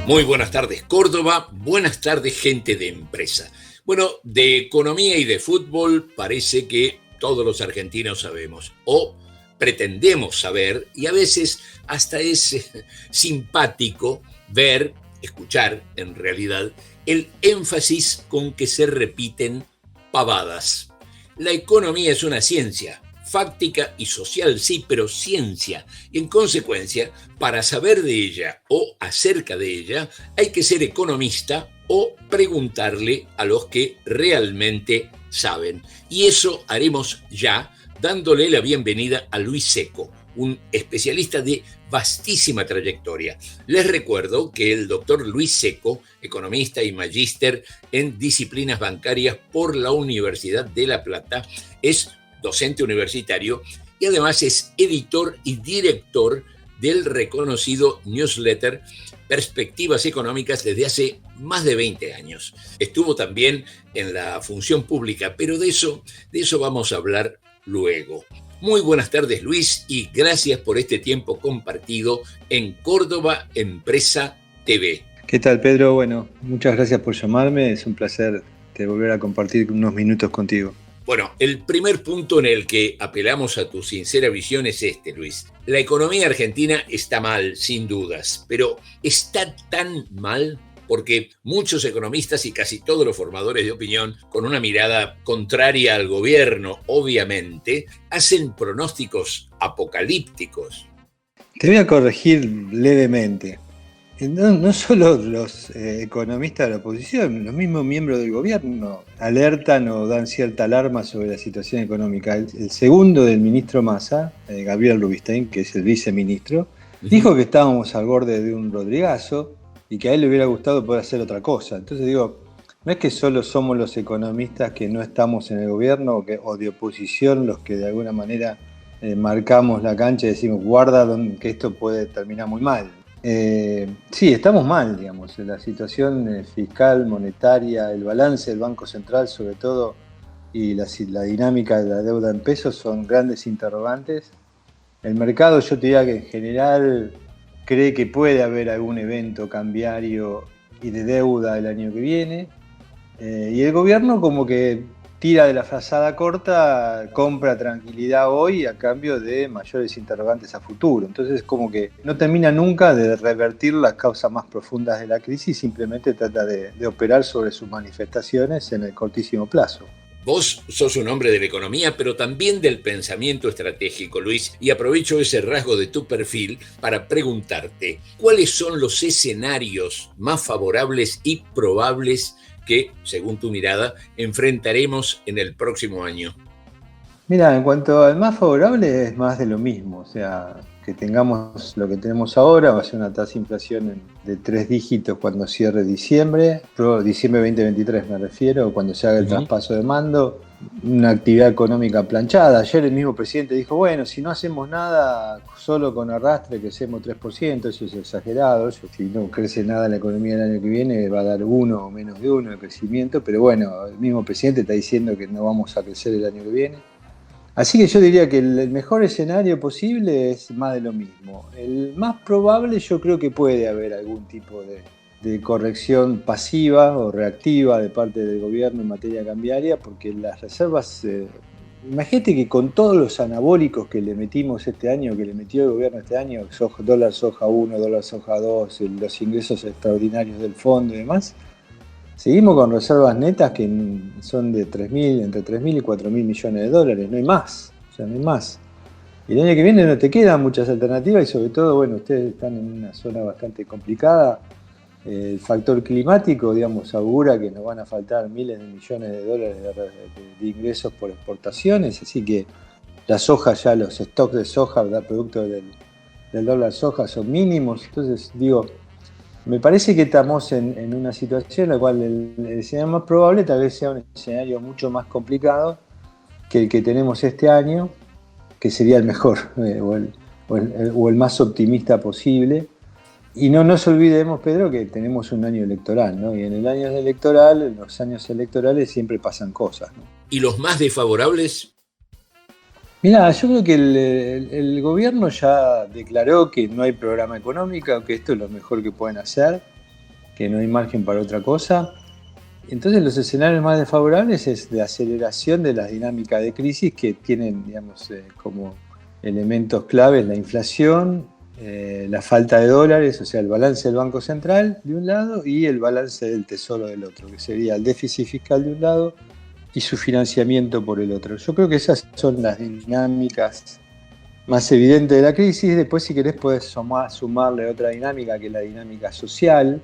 Muy buenas tardes, Córdoba. Buenas tardes, gente de empresa. Bueno, de economía y de fútbol parece que todos los argentinos sabemos o pretendemos saber, y a veces hasta es simpático ver, escuchar en realidad, el énfasis con que se repiten pavadas. La economía es una ciencia, fáctica y social, sí, pero ciencia. Y en consecuencia, para saber de ella o acerca de ella, hay que ser economista o preguntarle a los que realmente saben. Y eso haremos ya dándole la bienvenida a Luis Secco, un especialista de vastísima trayectoria. Les recuerdo que el doctor Luis Secco, economista y magíster en disciplinas bancarias por la Universidad de La Plata, es docente universitario y además es editor y director del reconocido newsletter Perspectivas Económicas desde hace más de 20 años. Estuvo también en la función pública, pero de eso vamos a hablar luego. Muy buenas tardes, Luis, y gracias por este tiempo compartido en Córdoba Empresa TV. ¿Qué tal, Pedro? Bueno, muchas gracias por llamarme. Es un placer volver a compartir unos minutos contigo. Bueno, el primer punto en el que apelamos a tu sincera visión es este, Luis. La economía argentina está mal, sin dudas, pero ¿está tan mal? Porque muchos economistas y casi todos los formadores de opinión, con una mirada contraria al gobierno, obviamente, hacen pronósticos apocalípticos. Te voy a corregir levemente. No solo los economistas de la oposición, los mismos miembros del gobierno alertan o dan cierta alarma sobre la situación económica. El segundo del ministro Massa, Gabriel Rubinstein, que es el viceministro, dijo que estábamos al borde de un Rodrigazo y que a él le hubiera gustado poder hacer otra cosa. Entonces digo, no es que solo somos los economistas que no estamos en el gobierno o de oposición los que de alguna manera marcamos la cancha y decimos guarda que esto puede terminar muy mal. Sí, estamos mal, digamos. La situación fiscal, monetaria, el balance del Banco Central sobre todo y la dinámica de la deuda en pesos son grandes interrogantes. El mercado, yo te diría que en general cree que puede haber algún evento cambiario y de deuda el año que viene, y el gobierno como que tira de la frazada corta, compra tranquilidad hoy a cambio de mayores interrogantes a futuro. Entonces como que no termina nunca de revertir las causas más profundas de la crisis, simplemente trata de operar sobre sus manifestaciones en el cortísimo plazo. Vos sos un hombre de la economía, pero también del pensamiento estratégico, Luis, y aprovecho ese rasgo de tu perfil para preguntarte, ¿cuáles son los escenarios más favorables y probables que, según tu mirada, enfrentaremos en el próximo año? Mira, en cuanto al más favorable es más de lo mismo, o sea, que tengamos lo que tenemos ahora, va a ser una tasa de inflación de 3 dígitos cuando cierre diciembre, diciembre 2023 me refiero, cuando se haga el traspaso de mando, una actividad económica planchada. Ayer el mismo presidente dijo, bueno, si no hacemos nada, solo con arrastre crecemos 3%, eso es exagerado, si no crece nada en la economía el año que viene va a dar 1 o menos de 1 de crecimiento, pero bueno, el mismo presidente está diciendo que no vamos a crecer el año que viene. Así que yo diría que el mejor escenario posible es más de lo mismo. El más probable yo creo que puede haber algún tipo de corrección pasiva o reactiva de parte del gobierno en materia cambiaria, porque las reservas, imagínate que con todos los anabólicos que le metimos este año, que le metió el gobierno este año, dólar soja 1, dólar soja 2, los ingresos extraordinarios del fondo y demás, seguimos con reservas netas que son de entre 3.000 y 4.000 millones de dólares, no hay más, o sea, no hay más. Y el año que viene no te quedan muchas alternativas y sobre todo, bueno, ustedes están en una zona bastante complicada. El factor climático, digamos, augura que nos van a faltar miles de millones de dólares de ingresos por exportaciones, así que la soja ya, los stocks de soja, ¿verdad?, producto del dólar soja son mínimos, entonces digo, me parece que estamos en una situación en la cual el escenario más probable tal vez sea un escenario mucho más complicado que el que tenemos este año, que sería el mejor o el más optimista posible. Y no nos olvidemos, Pedro, que tenemos un año electoral, ¿no? Y en el año electoral, en los años electorales siempre pasan cosas, ¿no? ¿Y los más desfavorables? Mirá, yo creo que el gobierno ya declaró que no hay programa económico, que esto es lo mejor que pueden hacer. que no hay margen para otra cosa. Entonces los escenarios más desfavorables es de aceleración de las dinámicas de crisis que tienen, digamos, como elementos claves la inflación, la falta de dólares, o sea, el balance del Banco Central de un lado y el balance del Tesoro del otro, que sería el déficit fiscal de un lado y su financiamiento por el otro. Yo creo que esas son las dinámicas más evidentes de la crisis. Después, si querés, podés sumarle otra dinámica, que es la dinámica social,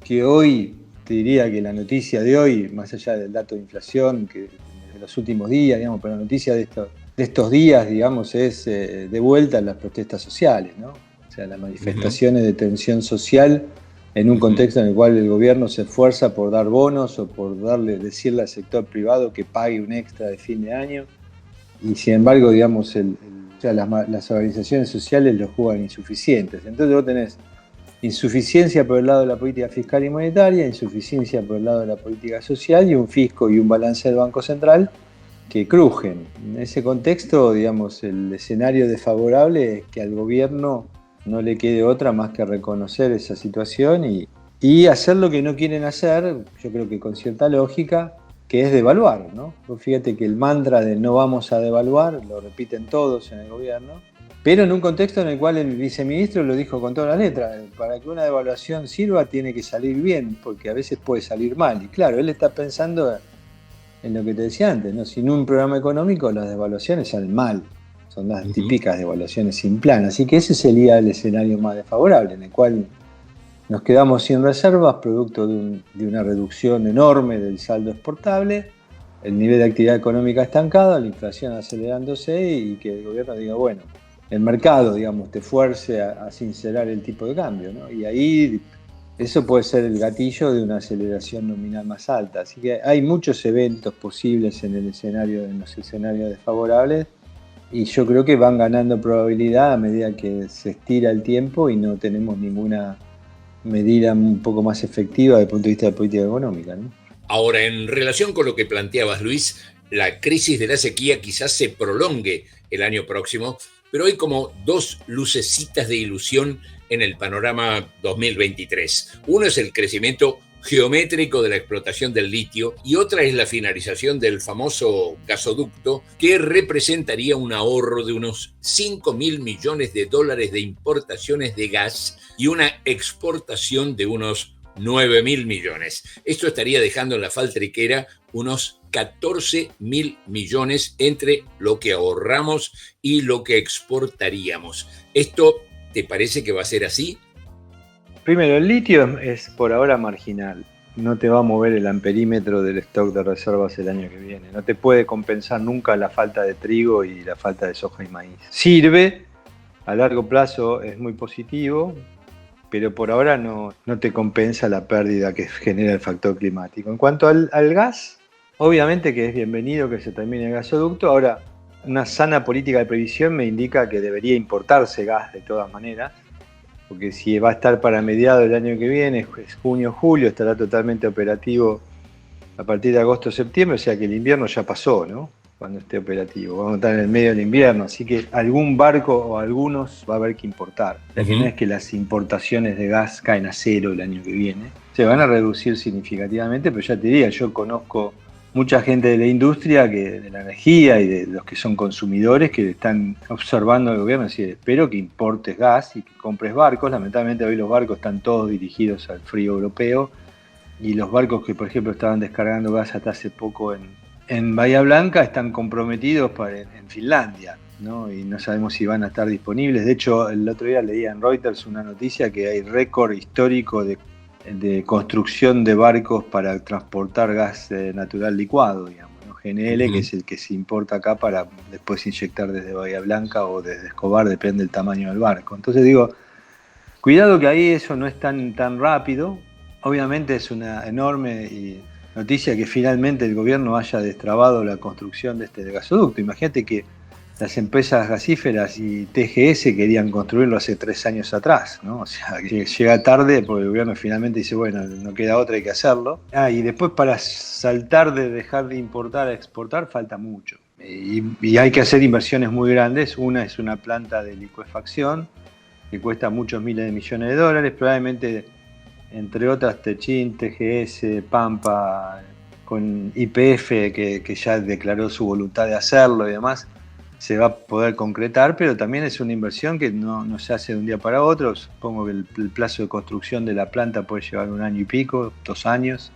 que hoy, te diría que la noticia de hoy, más allá del dato de inflación, que de los últimos días, digamos, pero la noticia de estos días, digamos, es de vuelta a las protestas sociales, ¿no? O sea, las manifestaciones de tensión social en un contexto en el cual el gobierno se esfuerza por dar bonos o por decirle al sector privado que pague un extra de fin de año, y sin embargo, digamos, las organizaciones sociales lo juegan insuficientes. Entonces vos tenés insuficiencia por el lado de la política fiscal y monetaria, insuficiencia por el lado de la política social y un fisco y un balance del Banco Central que crujen. En ese contexto, digamos, el escenario desfavorable es que al gobierno no le quede otra más que reconocer esa situación y hacer lo que no quieren hacer, yo creo que con cierta lógica, que es devaluar, ¿no? Vos fíjate que el mantra de no vamos a devaluar lo repiten todos en el gobierno, pero en un contexto en el cual el viceministro lo dijo con todas las letras: para que una devaluación sirva tiene que salir bien, porque a veces puede salir mal. Y claro, él está pensando en lo que te decía antes, ¿no? Sin un programa económico las devaluaciones salen mal, son las típicas devaluaciones sin plan. Así que ese sería el escenario más desfavorable, en el cual nos quedamos sin reservas, producto de una reducción enorme del saldo exportable, el nivel de actividad económica estancado, la inflación acelerándose y que el gobierno diga, bueno, el mercado, digamos, te fuerce a sincerar el tipo de cambio, ¿no? Y ahí eso puede ser el gatillo de una aceleración nominal más alta. Así que hay muchos eventos posibles en los escenarios desfavorables, y yo creo que van ganando probabilidad a medida que se estira el tiempo y no tenemos ninguna medida un poco más efectiva desde el punto de vista de política económica, ¿no? Ahora, en relación con lo que planteabas, Luis, la crisis de la sequía quizás se prolongue el año próximo, pero hay como dos lucecitas de ilusión en el panorama 2023. Uno es el crecimiento geométrico de la explotación del litio y otra es la finalización del famoso gasoducto, que representaría un ahorro de unos 5.000 millones de dólares de importaciones de gas y una exportación de unos 9.000 millones. Esto estaría dejando en la faltriquera unos 14.000 millones entre lo que ahorramos y lo que exportaríamos. ¿Esto te parece que va a ser así? Primero, el litio es por ahora marginal. No te va a mover el amperímetro del stock de reservas el año que viene. No te puede compensar nunca la falta de trigo y la falta de soja y maíz. Sirve, a largo plazo es muy positivo, pero por ahora no te compensa la pérdida que genera el factor climático. En cuanto al gas, obviamente que es bienvenido que se termine el gasoducto. Ahora, una sana política de previsión me indica que debería importarse gas de todas maneras, porque si va a estar para mediados del año que viene, es junio, julio, estará totalmente operativo a partir de agosto, septiembre, o sea que el invierno ya pasó, ¿no? Cuando esté operativo. Vamos a estar en el medio del invierno, así que algún barco o algunos va a haber que importar. O sea que no es que las importaciones de gas caen a cero el año que viene. Se van a reducir significativamente, pero ya te diría, yo conozco mucha gente de la industria, de la energía y de los que son consumidores, que están observando al gobierno y decir, espero que importes gas y que compres barcos. Lamentablemente hoy los barcos están todos dirigidos al frío europeo, y los barcos que por ejemplo estaban descargando gas hasta hace poco en Bahía Blanca están comprometidos en Finlandia, ¿no? Y no sabemos si van a estar disponibles. De hecho, el otro día leía en Reuters una noticia que hay récord histórico de construcción de barcos para transportar gas natural licuado, digamos, ¿no? GNL, que es el que se importa acá para después inyectar desde Bahía Blanca o desde Escobar, depende del tamaño del barco. Entonces digo, cuidado que ahí eso no es tan rápido. Obviamente es una enorme noticia que finalmente el gobierno haya destrabado la construcción de este gasoducto. Imagínate que las empresas gasíferas y TGS querían construirlo hace 3 años atrás, ¿no? O sea, que llega tarde porque el gobierno finalmente dice, bueno, no queda otra, hay que hacerlo. Y después para saltar de dejar de importar a exportar falta mucho. Y hay que hacer inversiones muy grandes. Una es una planta de licuefacción que cuesta muchos miles de millones de dólares. Probablemente entre otras Techin, TGS, Pampa, con YPF que ya declaró su voluntad de hacerlo y demás, se va a poder concretar, pero también es una inversión que no se hace de un día para otro. Supongo que el plazo de construcción de la planta puede llevar 1 año y pico, 2 años,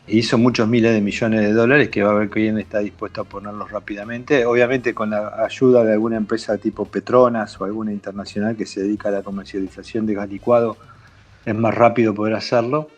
y son muchos miles de millones de dólares que va a ver quién está dispuesto a ponerlos rápidamente, obviamente con la ayuda de alguna empresa tipo Petronas o alguna internacional que se dedica a la comercialización de gas licuado. Es más rápido poder hacerlo.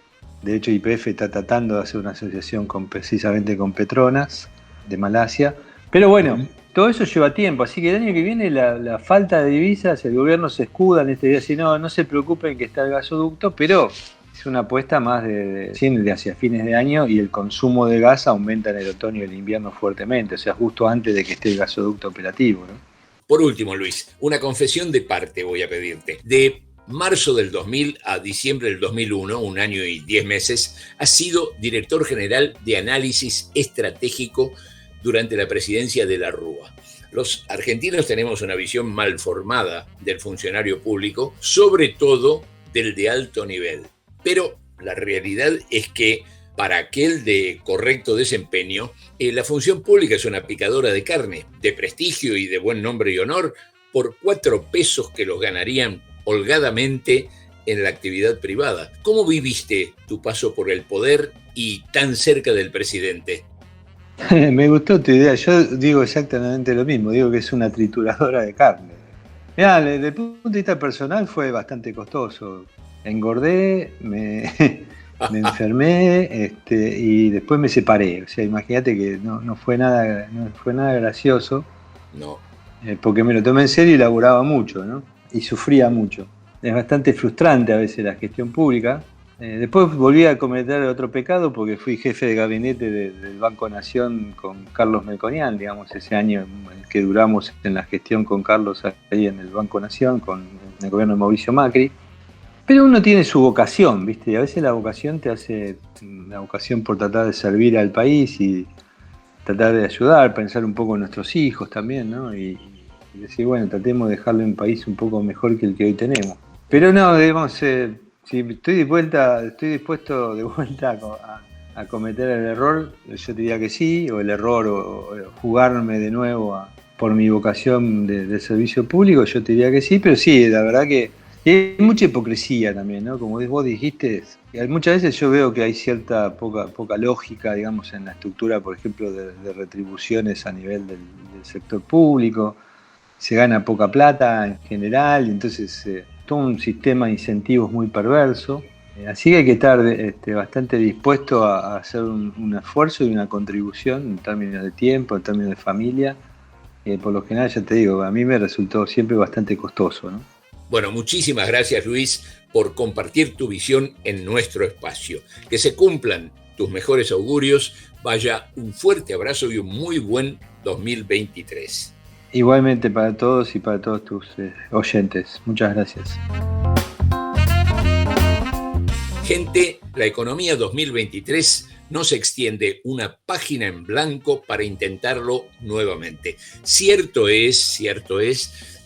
De hecho, YPF está tratando de hacer una asociación precisamente con Petronas de Malasia. Pero bueno, todo eso lleva tiempo, así que el año que viene la falta de divisas, el gobierno se escuda en este día, si no se preocupen que está el gasoducto, pero es una apuesta más de hacia fines de año, y el consumo de gas aumenta en el otoño y el invierno fuertemente, o sea, justo antes de que esté el gasoducto operativo, ¿no? Por último, Luis, una confesión de parte voy a pedirte. De marzo del 2000 a diciembre del 2001, 1 año y 10 meses, has sido director general de análisis estratégico durante la presidencia de la Rúa. Los argentinos tenemos una visión mal formada del funcionario público, sobre todo del de alto nivel. Pero la realidad es que para aquel de correcto desempeño, la función pública es una picadora de carne, de prestigio y de buen nombre y honor, por 4 pesos que los ganarían holgadamente en la actividad privada. ¿Cómo viviste tu paso por el poder y tan cerca del presidente? Me gustó tu idea, yo digo exactamente lo mismo, digo que es una trituradora de carne. Mirá, desde el punto de vista personal fue bastante costoso. Engordé, me enfermé, y después me separé. O sea, imagínate que no fue nada gracioso. No. Porque me lo tomé en serio y laburaba mucho, ¿no? Y sufría mucho. Es bastante frustrante a veces la gestión pública. Después volví a cometer otro pecado porque fui jefe de gabinete del Banco Nación con Carlos Melconian, digamos, ese año que duramos en la gestión con Carlos ahí en el Banco Nación, con el gobierno de Mauricio Macri. Pero uno tiene su vocación, ¿viste? Y a veces la vocación te hace la vocación por tratar de servir al país y tratar de ayudar, pensar un poco en nuestros hijos también, ¿no? Y decir, bueno, tratemos de dejarle un país un poco mejor que el que hoy tenemos. Pero no, digamos, si estoy dispuesto de vuelta a cometer el error, yo diría que sí, o el error, o jugarme de nuevo por mi vocación de servicio público, yo te diría que sí, pero sí, la verdad que hay mucha hipocresía también, ¿no? Como vos dijiste, muchas veces yo veo que hay cierta poca lógica, digamos, en la estructura, por ejemplo, de retribuciones a nivel del sector público. Se gana poca plata en general, entonces todo un sistema de incentivos muy perverso. Así que hay que estar bastante dispuesto a hacer un esfuerzo y una contribución en términos de tiempo, en términos de familia. Por lo general, ya te digo, a mí me resultó siempre bastante costoso, ¿no? Bueno, muchísimas gracias, Luis, por compartir tu visión en nuestro espacio. Que se cumplan tus mejores augurios. Vaya, un fuerte abrazo y un muy buen 2023. Igualmente para todos y para todos tus oyentes. Muchas gracias. Gente, la economía 2023 no se extiende una página en blanco para intentarlo nuevamente. Cierto es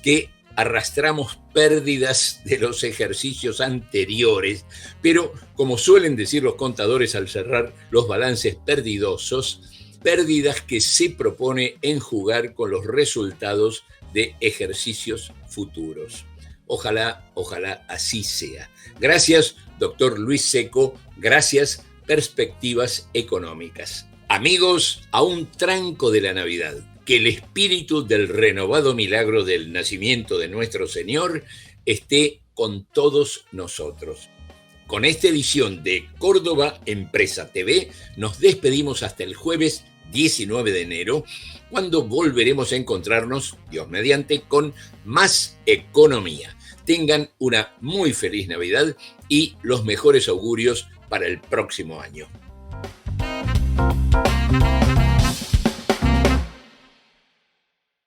que arrastramos pérdidas de los ejercicios anteriores, pero como suelen decir los contadores al cerrar los balances perdidosos, pérdidas que se propone enjugar con los resultados de ejercicios futuros. Ojalá así sea. Gracias, doctor Luis Secco. Gracias, Perspectivas Económicas. Amigos, a un tranco de la Navidad, que el espíritu del renovado milagro del nacimiento de nuestro Señor esté con todos nosotros. Con esta edición de Córdoba Empresa TV nos despedimos hasta el jueves 19 de enero, cuando volveremos a encontrarnos, Dios mediante, con más economía. Tengan una muy feliz Navidad y los mejores augurios para el próximo año.